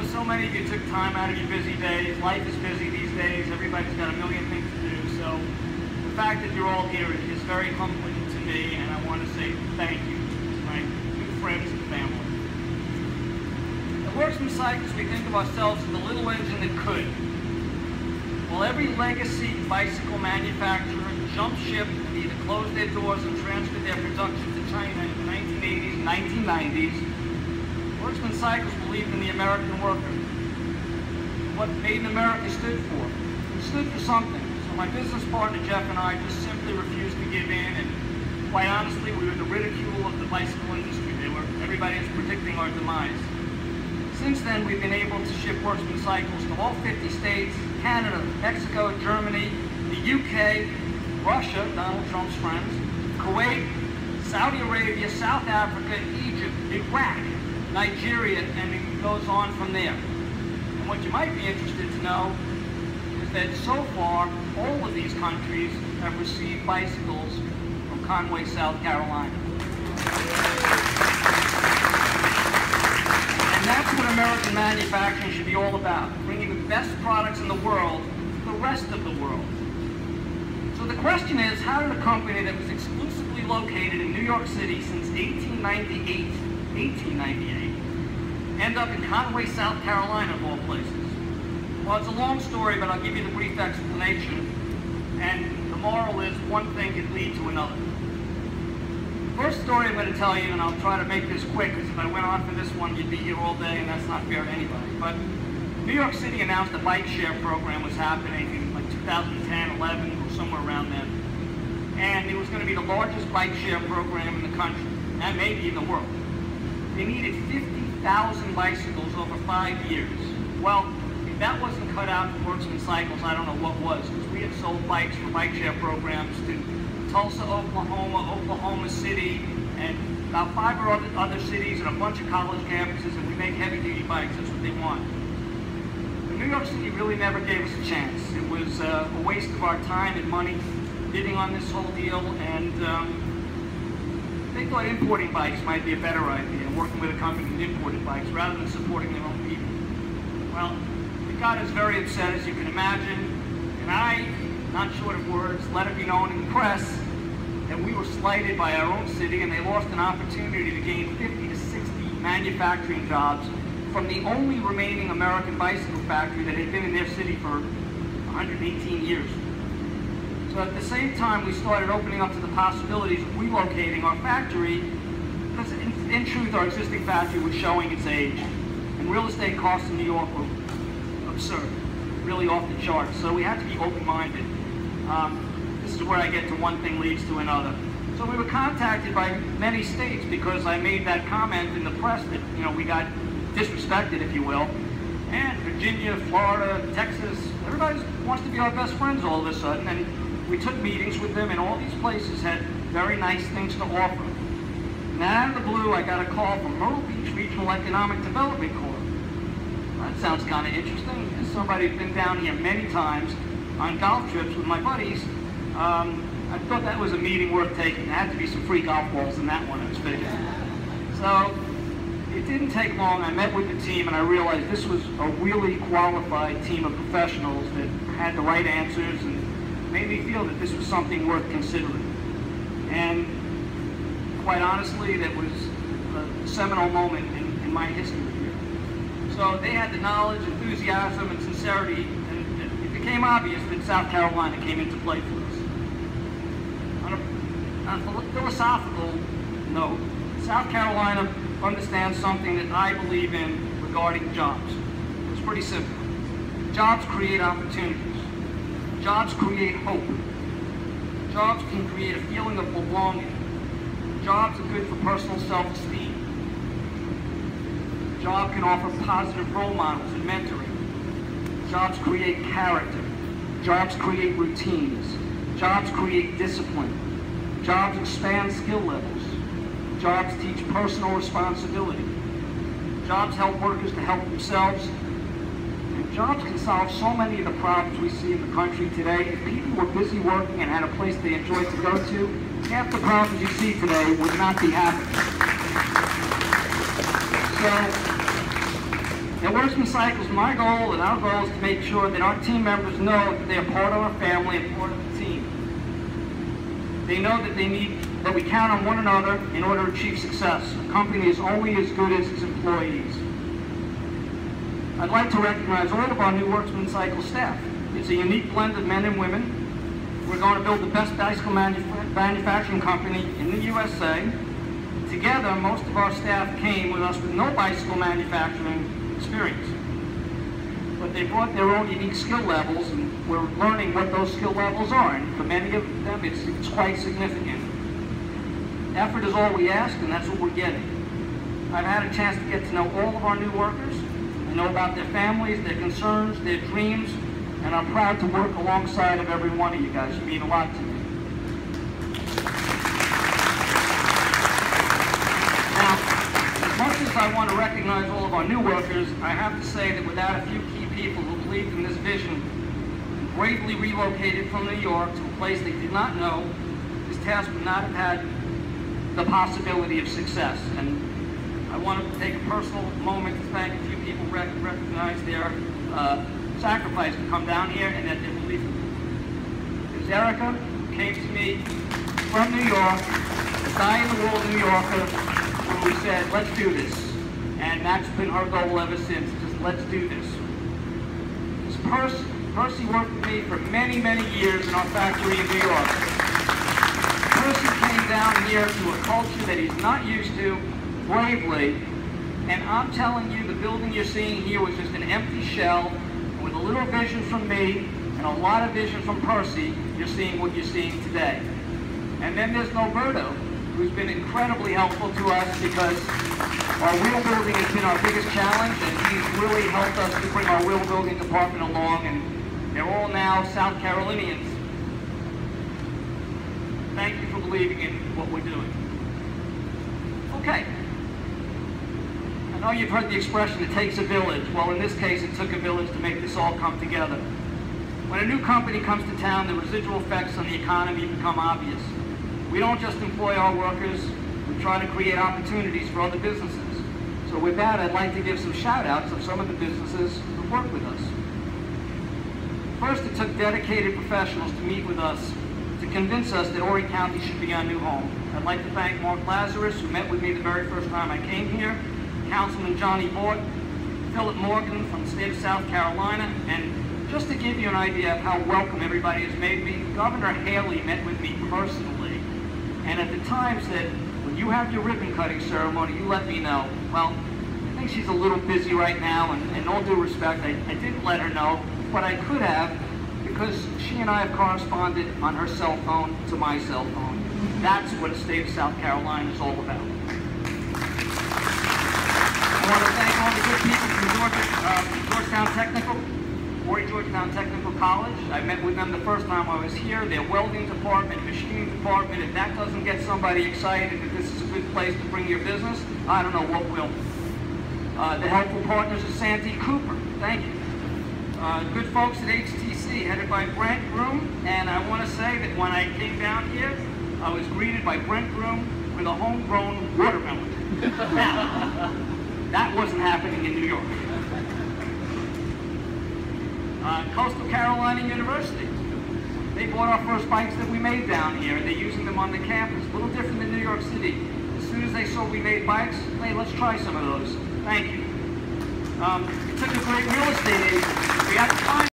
know so many of you took time out of your busy days. Life is busy these days. Everybody's got a million things to do. So the fact that you're all here is very humbling to me, and I want to say thank you to my new friends and family. At Worksman Cycles, we think of ourselves as the little engine that could. While every legacy bicycle manufacturer jumped ship and either closed their doors and transferred their production to China in the 1980s and 1990s, Worksman Cycles believed in the American worker. What Made in America stood for. It stood for something. So my business partner Jeff and I just simply refused to give in, and quite honestly, we were the ridicule of the bicycle industry. Everybody was predicting our demise. Since then, we've been able to ship Worksman Cycles to all 50 states, Canada, Mexico, Germany, the UK, Russia, Donald Trump's friends, Kuwait, Saudi Arabia, South Africa, Egypt, Iraq, Nigeria, and it goes on from there. And what you might be interested to know is that so far, all of these countries have received bicycles from Conway, South Carolina. And that's what American manufacturing should be all about, bringing the best products in the world to the rest of the world. So the question is, how did a company that was exclusively located in New York City since 1898, end up in Conway, South Carolina, of all places? Well, it's a long story, but I'll give you the brief explanation. And the moral is, one thing could lead to another. First story I'm going to tell you, and I'll try to make this quick, because if I went on for this one, you'd be here all day, and that's not fair to anybody. But New York City announced a bike share program was happening in like 2010, 11, or somewhere around then. And it was going to be the largest bike share program in the country, and maybe in the world. They needed 50,000 bicycles over 5 years. Well, if that wasn't cut out for Worksman Cycles, I don't know what was, because we had sold bikes for bike share programs to Tulsa, Oklahoma, Oklahoma City, and about 5 or other cities and a bunch of college campuses, and we make heavy-duty bikes. That's what they want. But New York City really never gave us a chance. It was a waste of our time and money bidding on this whole deal, and they thought importing bikes might be a better idea, working with a company that imported bikes rather than supporting their own people. Well, it got us very upset, as you can imagine, and I, not short of words, let it be known in the press that we were slighted by our own city, and they lost an opportunity to gain 50 to 60 manufacturing jobs from the only remaining American bicycle factory that had been in their city for 118 years. So at the same time, we started opening up to the possibilities of relocating our factory, because in truth, our existing factory was showing its age, and real estate costs in New York were absurd, really off the charts. So we had to be open-minded. This is where I get to one thing leads to another. So we were contacted by many states because I made that comment in the press that, you know, we got disrespected, if you will. And Virginia, Florida, Texas, everybody wants to be our best friends all of a sudden. And we took meetings with them, and all these places had very nice things to offer. And out of the blue, I got a call from Myrtle Beach Regional Economic Development Corp. That sounds kind of interesting. As somebody who's been down here many times on golf trips with my buddies, I thought that was a meeting worth taking. There had to be some free golf balls in that one, I was figuring. So it didn't take long. I met with the team, and I realized this was a really qualified team of professionals that had the right answers and made me feel that this was something worth considering. And quite honestly, that was a seminal moment in my history here. So they had the knowledge, enthusiasm, and sincerity, and it became obvious that South Carolina came into play for us. On a philosophical note, South Carolina understands something that I believe in regarding jobs. It's pretty simple. Jobs create opportunities. Jobs create hope. Jobs can create a feeling of belonging. Jobs are good for personal self-esteem. Job can offer positive role models and mentoring. Jobs create character. Jobs create routines. Jobs create discipline. Jobs expand skill levels. Jobs teach personal responsibility. Jobs help workers to help themselves. And jobs can solve so many of the problems we see in the country today. If people were busy working and had a place they enjoyed to go to, half the problems you see today would not be happening. So, At Worksman Cycles, my goal and our goal is to make sure that our team members know that they are part of our family and part of the team. They know that we count on one another in order to achieve success. A company is only as good as its employees. I'd like to recognize all of our new Worksman Cycle staff. It's a unique blend of men and women. We're going to build the best bicycle manufacturing company in the USA. Together, most of our staff came with us with no bicycle manufacturing experience. But they brought their own unique skill levels, and we're learning what those skill levels are. And for many of them, it's quite significant. Effort is all we ask, and that's what we're getting. I've had a chance to get to know all of our new workers. I know about their families, their concerns, their dreams, and I'm proud to work alongside of every one of you guys. You mean a lot to me. Now, as much as I want to recognize all of our new workers, I have to say that without a few key people who believed in this vision, and bravely relocated from New York to a place they did not know, this task would not have had the possibility of success. And I want to take a personal moment to thank a few people who recognize their sacrifice to come down here and that they believe in me. There's Erica, who came to me from New York, a dyed-in-the-wool New Yorker, who said, let's do this. And that's been her goal ever since, just let's do this. Percy worked with me for many, many years in our factory in New York. Percy came down here to a culture that he's not used to, bravely, and I'm telling you, the building you're seeing here was just an empty shell. With a little vision from me and a lot of vision from Percy, you're seeing what you're seeing today. And then there's Norberto, who's been incredibly helpful to us because our wheel building has been our biggest challenge, and he's really helped us to bring our wheel building department along, and they're all now South Carolinians. Thank you for believing in what we're doing. Okay. I know you've heard the expression, it takes a village. Well, in this case, it took a village to make this all come together. When a new company comes to town, the residual effects on the economy become obvious. We don't just employ our workers, we try to create opportunities for other businesses. So with that, I'd like to give some shout-outs of some of the businesses who work with us. First, it took dedicated professionals to meet with us to convince us that Horry County should be our new home. I'd like to thank Mark Lazarus, who met with me the very first time I came here, Councilman Johnny Bort, Philip Morgan from the state of South Carolina, and just to give you an idea of how welcome everybody has made me, Governor Haley met with me personally, and at the time said, when you have your ribbon cutting ceremony, you let me know. Well, I think she's a little busy right now, and in all due respect, I didn't let her know, but I could have, because she and I have corresponded on her cell phone to my cell phone. That's what the state of South Carolina is all about. I want to thank all the good people from Georgetown Technical, Horry Georgetown Technical College. I met with them the first time I was here. Their welding department, machining department, if that doesn't get somebody excited that this is a good place to bring your business, I don't know what will. The helpful partners of Santee Cooper, thank you. Good folks at HTC, headed by Brent Groom, and I want to say that when I came down here, I was greeted by Brent Groom with a homegrown watermelon. Now, that wasn't happening in New York. Coastal Carolina University. They bought our first bikes that we made down here, and they're using them on the campus. A little different than New York City. As soon as they saw we made bikes, hey, let's try some of those. Thank you. It took a great real estate agent. We had to find